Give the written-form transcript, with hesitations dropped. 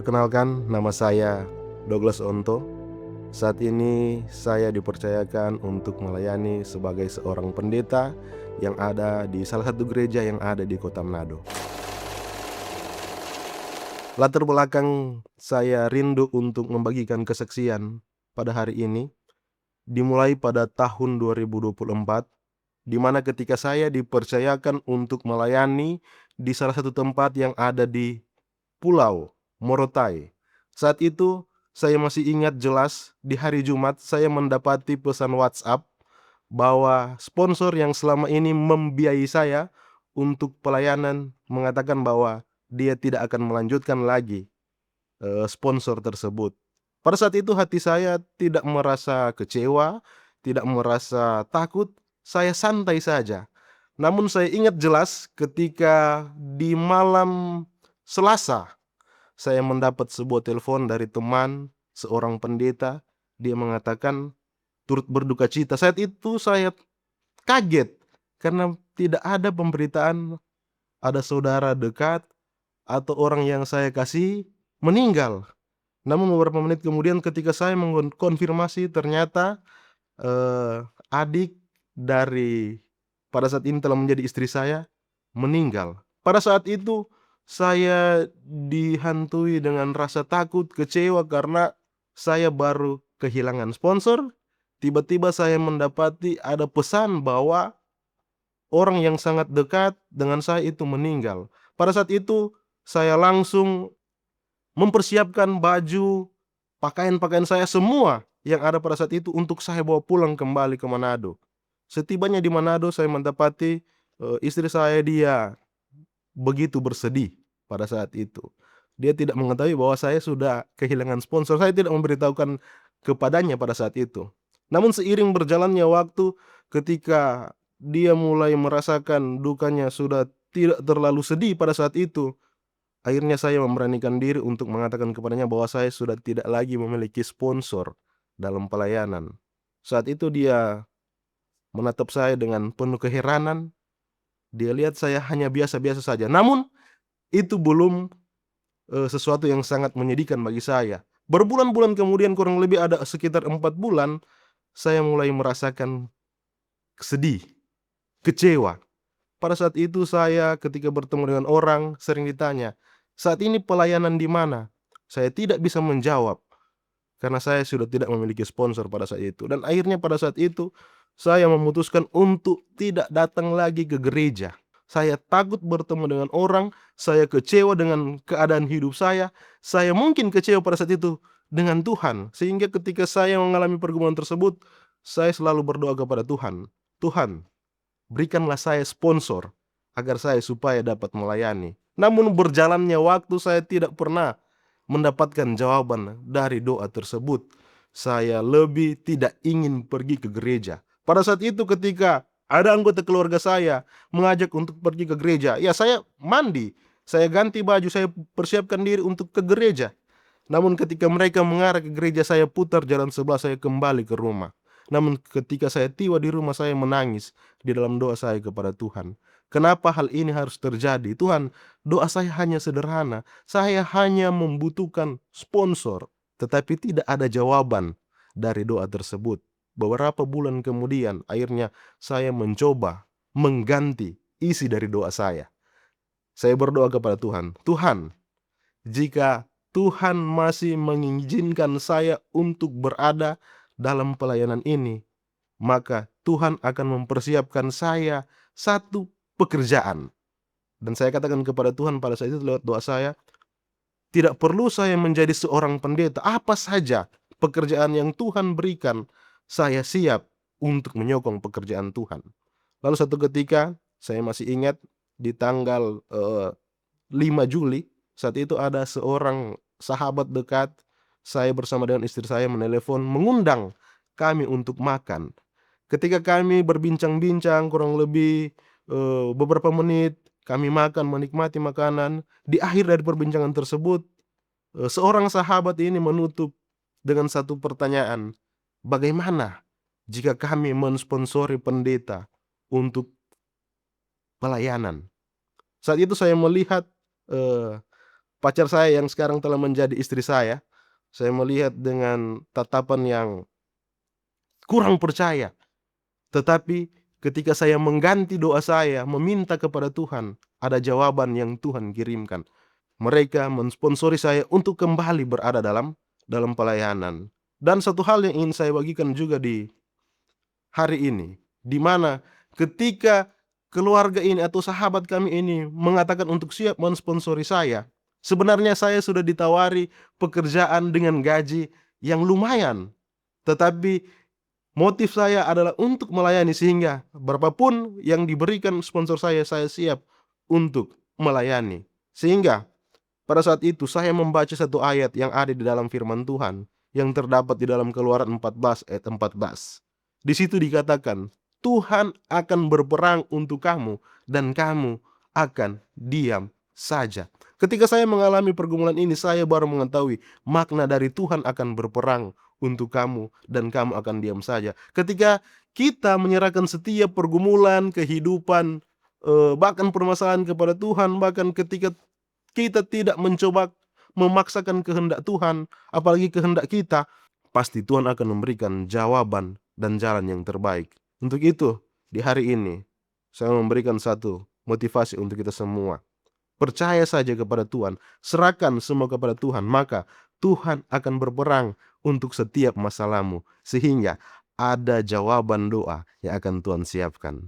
Perkenalkan, nama saya Douglas Onto. Saat ini saya dipercayakan untuk melayani sebagai seorang pendeta yang ada di salah satu gereja yang ada di Kota Manado. Latar belakang saya rindu untuk membagikan kesaksian pada hari ini dimulai pada tahun 2024, di mana ketika saya dipercayakan untuk melayani di salah satu tempat yang ada di Pulau Morotai. Saat itu saya masih ingat jelas di hari Jumat saya mendapati pesan WhatsApp bahwa sponsor yang selama ini membiayai saya untuk pelayanan mengatakan bahwa dia tidak akan melanjutkan lagi sponsor tersebut. Pada saat itu hati saya tidak merasa kecewa, tidak merasa takut, saya santai saja. Namun saya ingat jelas ketika di malam Selasa saya mendapat sebuah telepon dari teman, seorang pendeta. Dia mengatakan turut berduka cita. Saat itu saya kaget karena tidak ada pemberitaan ada saudara dekat atau orang yang saya kasih meninggal. Namun beberapa menit kemudian ketika saya mengkonfirmasi ternyata adik dari pada saat ini telah menjadi istri saya meninggal. Pada saat itu saya dihantui dengan rasa takut, kecewa karena saya baru kehilangan sponsor. Tiba-tiba saya mendapati ada pesan bahwa orang yang sangat dekat dengan saya itu meninggal. Pada saat itu saya langsung mempersiapkan baju, pakaian-pakaian saya semua yang ada pada saat itu untuk saya bawa pulang kembali ke Manado. Setibanya di Manado saya mendapati istri saya dia begitu bersedih pada saat itu. Dia tidak mengetahui bahwa saya sudah kehilangan sponsor. Saya tidak memberitahukan kepadanya pada saat itu. Namun seiring berjalannya waktu, ketika dia mulai merasakan dukanya sudah tidak terlalu sedih pada saat itu, akhirnya saya memberanikan diri untuk mengatakan kepadanya bahwa saya sudah tidak lagi memiliki sponsor dalam pelayanan. Saat itu dia menatap saya dengan penuh keheranan. Dia lihat saya hanya biasa-biasa saja. Namun itu belum sesuatu yang sangat menyedihkan bagi saya. Berbulan-bulan kemudian, kurang lebih ada sekitar 4 bulan, saya mulai merasakan sedih, kecewa. Pada saat itu saya ketika bertemu dengan orang sering ditanya, "Saat ini pelayanan di mana?" Saya tidak bisa menjawab karena saya sudah tidak memiliki sponsor pada saat itu. Dan akhirnya pada saat itu saya memutuskan untuk tidak datang lagi ke gereja. Saya takut bertemu dengan orang, saya kecewa dengan keadaan hidup saya mungkin kecewa pada saat itu dengan Tuhan. Sehingga ketika saya mengalami pergumulan tersebut, saya selalu berdoa kepada Tuhan, "Tuhan, berikanlah saya sponsor agar saya supaya dapat melayani." Namun berjalannya waktu saya tidak pernah mendapatkan jawaban dari doa tersebut. Saya lebih tidak ingin pergi ke gereja. Pada saat itu ketika ada anggota keluarga saya mengajak untuk pergi ke gereja, ya saya mandi, saya ganti baju, saya persiapkan diri untuk ke gereja. Namun ketika mereka mengarah ke gereja, saya putar jalan sebelah, saya kembali ke rumah. Namun ketika saya tiba di rumah, saya menangis di dalam doa saya kepada Tuhan. Kenapa hal ini harus terjadi? Tuhan, doa saya hanya sederhana. Saya hanya membutuhkan sponsor, tetapi tidak ada jawaban dari doa tersebut. Beberapa bulan kemudian, akhirnya saya mencoba mengganti isi dari doa saya. Saya berdoa kepada Tuhan, "Tuhan, jika Tuhan masih mengizinkan saya untuk berada dalam pelayanan ini, maka Tuhan akan mempersiapkan saya satu pekerjaan." Dan saya katakan kepada Tuhan pada saat itu lewat doa saya, tidak perlu saya menjadi seorang pendeta. Apa saja pekerjaan yang Tuhan berikan, saya siap untuk menyokong pekerjaan Tuhan. Lalu satu ketika, saya masih ingat di tanggal 5 Juli, saat itu ada seorang sahabat dekat saya bersama dengan istri saya menelepon mengundang kami untuk makan. Ketika kami berbincang-bincang kurang lebih beberapa menit, kami makan menikmati makanan. Di akhir dari perbincangan tersebut, seorang sahabat ini menutup dengan satu pertanyaan, "Bagaimana jika kami mensponsori pendeta untuk pelayanan?" Saat itu saya melihat eh, pacar saya yang sekarang telah menjadi istri saya melihat dengan tatapan yang kurang percaya. Tetapi ketika saya mengganti doa saya, meminta kepada Tuhan, ada jawaban yang Tuhan kirimkan. Mereka mensponsori saya untuk kembali berada dalam pelayanan. Dan satu hal yang ingin saya bagikan juga di hari ini, di mana ketika keluarga ini atau sahabat kami ini mengatakan untuk siap mensponsori saya, sebenarnya saya sudah ditawari pekerjaan dengan gaji yang lumayan, tetapi motif saya adalah untuk melayani, sehingga berapapun yang diberikan sponsor saya siap untuk melayani. Sehingga pada saat itu saya membaca satu ayat yang ada di dalam firman Tuhan yang terdapat di dalam Keluaran 14 ayat 14. Di situ dikatakan, Tuhan akan berperang untuk kamu dan kamu akan diam saja. Ketika saya mengalami pergumulan ini, saya baru mengetahui makna dari Tuhan akan berperang untuk kamu dan kamu akan diam saja. Ketika kita menyerahkan setiap pergumulan kehidupan, bahkan permasalahan kepada Tuhan, bahkan ketika kita tidak mencoba memaksakan kehendak Tuhan, apalagi kehendak kita, pasti Tuhan akan memberikan jawaban dan jalan yang terbaik. Untuk itu, di hari ini, saya memberikan satu motivasi untuk kita semua. Percaya saja kepada Tuhan, serahkan semua kepada Tuhan, maka Tuhan akan berperang untuk setiap masalahmu, sehingga ada jawaban doa yang akan Tuhan siapkan.